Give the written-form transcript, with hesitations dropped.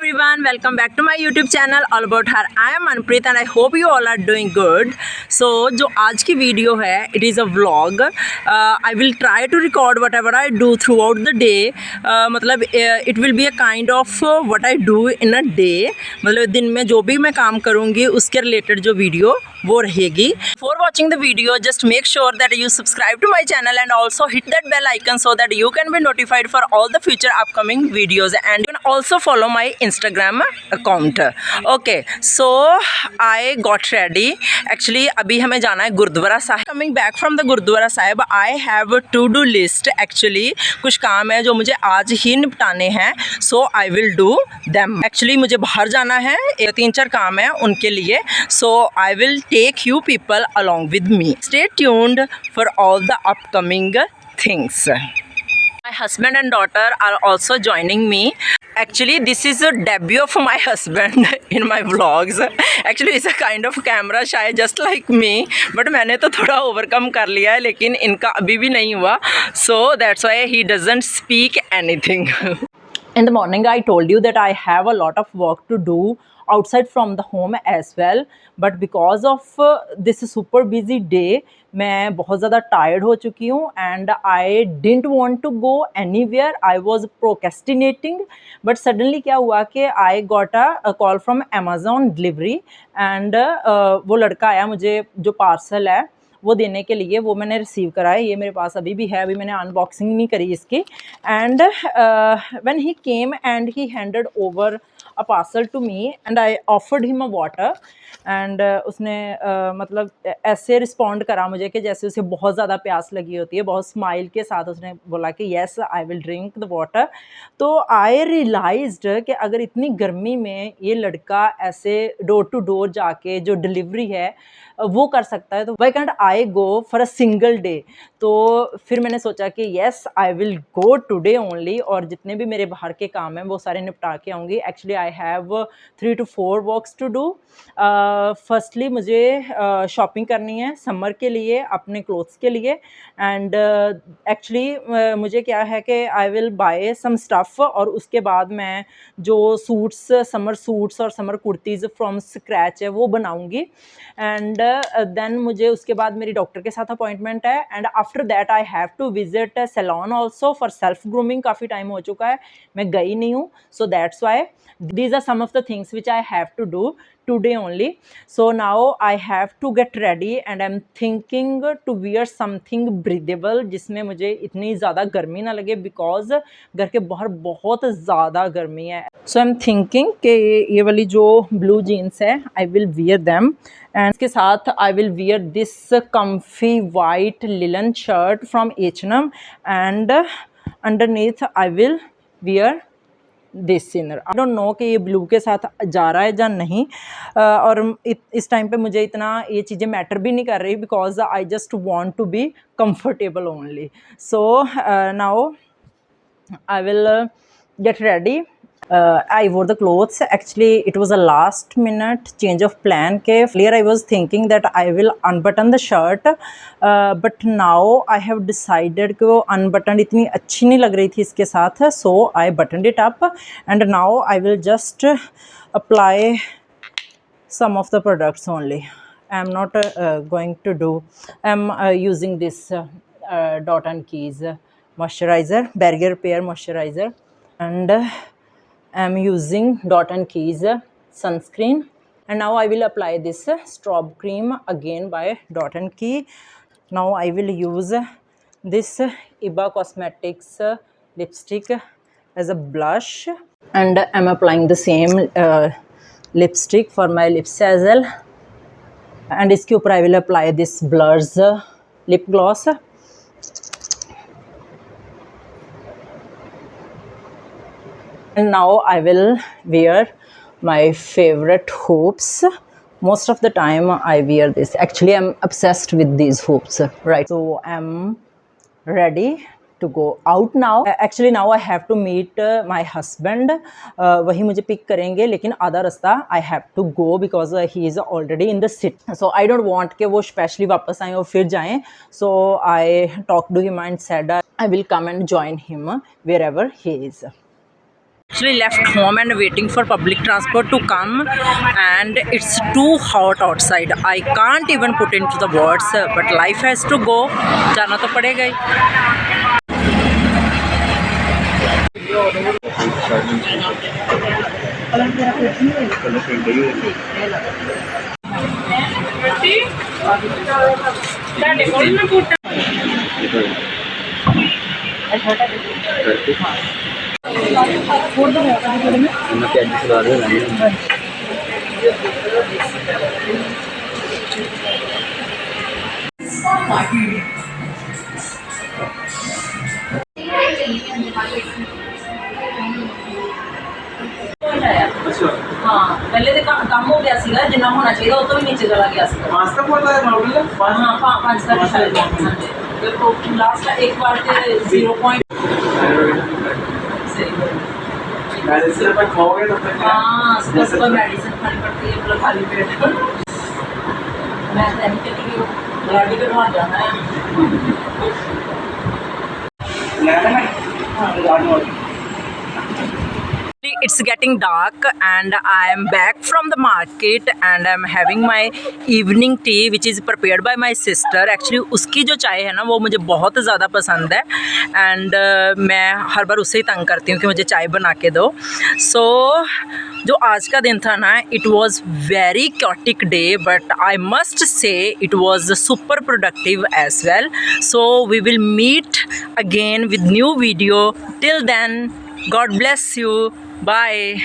everyone, welcome back to my YouTube channel All About Her. I am Manpreet and I hope you all are doing good. So जो आज की video है, it is a vlog. I will try to record whatever I do throughout the day. मतलब it will be a kind of what I do in a day. मतलब दिन में जो भी मैं काम करूँगी उसके related जो वीडियो वो रहेगी. For watching the video, just make sure that you subscribe to my channel and also hit that bell icon so that you can be notified for all the future upcoming videos, and you can also follow my Instagram account. Okay, so I got ready. Actually अभी हमें जाना है gurdwara Sahib. Coming back from the gurdwara Sahib, I have a to-do list. Actually कुछ काम है जो मुझे आज ही निपटाने हैं, so I will do them. Actually मुझे बाहर जाना है, 3-4 काम है उनके लिए, so I will take you people along with me. Stay tuned for all the upcoming things. My husband and daughter are also joining me. Actually this is a debut of my husband in my vlogs. Actually it's a kind of camera shy just like me, but मैंने तो थोड़ा overcome कर लिया है, लेकिन इनका अभी भी नहीं हुआ, so that's why he doesn't speak anything. In the morning I told you that I have a lot of work to do outside from the home as well, but because of this super busy day मैं बहुत ज़्यादा tired हो चुकी हूँ and I didn't want to go anywhere. I was procrastinating, but suddenly क्या हुआ कि I got a call from Amazon delivery and वो लड़का आया मुझे जो पार्सल है वो देने के लिए, वो मैंने रिसीव करा है. ये मेरे पास अभी भी है, अभी मैंने अनबॉक्सिंग नहीं करी इसकी. And when he came and he handed over a parcel to me and I offered him a water and उसने मतलब ऐसे रिस्पॉन्ड करा मुझे कि जैसे उसे बहुत ज़्यादा प्यास लगी होती है. बहुत स्माइल के साथ उसने बोला कि yes I will drink the water. तो आई रियलाइज्ड कि अगर इतनी गर्मी में ये लड़का ऐसे डोर टू डोर जाके जो डिलीवरी है वो कर सकता है, तो why can't I go for a single day. तो फिर मैंने सोचा कि yes I will go today only, और जितने भी मेरे बाहर के काम हैं वो सारे निपटा के आऊँगी. Actually I have 3 to 4 works to do. Firstly मुझे शॉपिंग करनी है समर के लिए, अपने क्लोथ्स के लिए. एंड एक्चुअली मुझे क्या है कि I will buy some stuff, और उसके बाद मैं जो सूट्स, समर सूट्स और समर कुर्तीज़ फ्रॉम स्क्रैच है वो बनाऊँगी. एंड देन मुझे उसके बाद मेरी डॉक्टर के साथ अपॉइंटमेंट है. And after that I have to visit salon also for self grooming. काफ़ी टाइम हो चुका है मैं गई नहीं हूँ, so that's why these are some of the things which I have to do today only. So now I have to get ready and I'm thinking to wear something breathable जिसमें मुझे इतनी ज़्यादा गर्मी ना लगे, because घर के बाहर बहुत ज़्यादा गर्मी है. So I'm thinking कि ये वाली जो blue jeans है I will wear them, and इसके साथ I will wear this comfy white linen shirt from H&M, and underneath I will wear this inner. I don't know कि ये ब्लू के साथ जा रहा है या नहीं, और इस टाइम पे मुझे इतना ये चीज़ें मैटर भी नहीं कर रही, because I just want to be comfortable only. So now I will get ready. I wore the clothes. Actually it was a last minute change of plan. Earlier I was thinking that I will unbutton the shirt, but now I have decided कि वो unbuttoned इतनी अच्छी नहीं लग रही थी इसके साथ, so I buttoned it up. And now I will just apply some of the products only. I am not going to do, I am using this Dot and Keys moisturizer, barrier repair moisturizer, and I am using Dot and Keys sunscreen. And now I will apply this strobe cream again by Dot and Key. Now I will use this Iba Cosmetics lipstick as a blush, and I am applying the same lipstick for my lips as well. And इसके ऊपर I will apply this Blur's lip gloss. And now I will wear my favorite hoops. Most of the time I wear this. Actually I'm obsessed with these hoops, right? So I'm ready to go out now. Actually now I have to meet my husband. वही मुझे pick करेंगे, लेकिन आधा रास्ता I have to go because he is already in the city. So I don't want कि वो specially वापस आएं और फिर जाएं. So I talked to him and said I will come and join him wherever he is. Actually left home and waiting for public transport to come, and it's too hot outside. I can't even put into the words, but life has to go. जाना तो पड़ेगा ही. हाँ पहले तो काम हो गया सीगा जिन्ना होना चाहिए वो तो भी नीचे चला गया सीगा पांच तक बोलता है नॉर्मल हाँ पांच तक शायद तो लास्ट एक बार के 0. मेडिसिन पर खाओगे तो हाँ सुबह मेडिसिन खानी पड़ती है मतलब खाली पेट मैं के लिए गाड़ी करवा जाना है It's getting dark and I am back from the market and I'm having my evening tea which is prepared by my sister. Actually उसकी जो चाय है ना वो मुझे बहुत ज़्यादा पसंद है and मैं हर बार उससे ही तंग करती हूँ कि मुझे चाय बना के दो. So जो आज का दिन था ना it was very chaotic day but I must say it was super productive as well. So we will meet again with new video. Till then, God bless you. Bye.